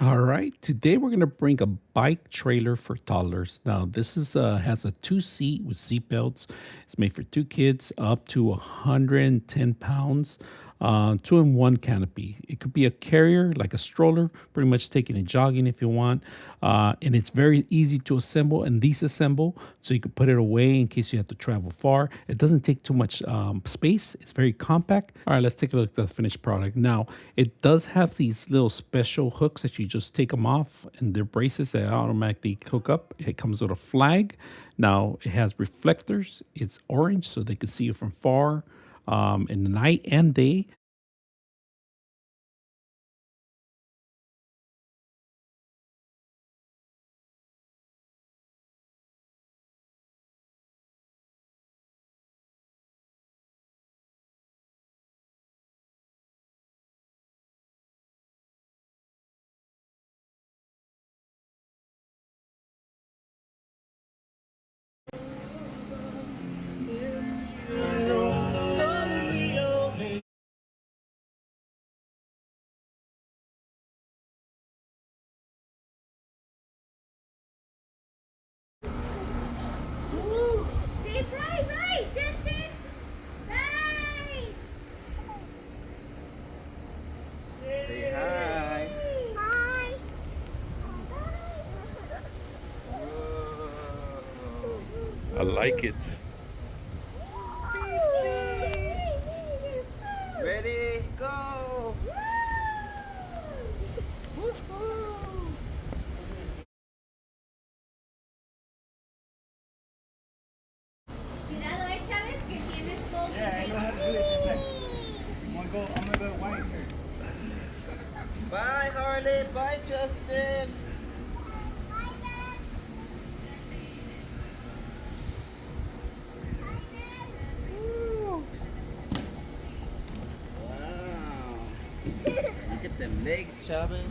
All right, today we're going to bring a bike trailer for toddlers. Now, this is has a two-seat with seat belts. It's made for two kids up to 110 pounds. Two-in-one canopy. It could be a carrier like a stroller, pretty much taking it jogging if you want. And it's very easy to assemble and disassemble, so you could put it away in case you have to travel far. It doesn't take too much space. It's very compact. All right, let's take a look at the finished product. Now, it does have these little special hooks that you just take them off, and they're braces that automatically hook up. It comes with a flag. Now, it has reflectors. It's orange, so they can see you from far in the night and day. Say bye, bye, Justin. Bye. Say hi. Hi. I like it. Ready, go. Cuidado, Chávez, que tienes todo. Yeah, I know how to do it. Just like, I'm gonna go white shirt. Bye, Harley. Bye, Justin. Woo. Wow. Look at them legs, Chavez.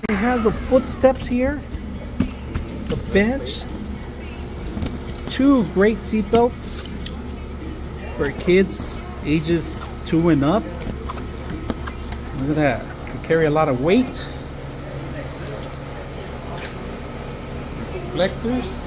It has a footsteps here, the bench, two great seat belts for kids ages 2 and up. Look at that. Can carry a lot of weight. Reflectors.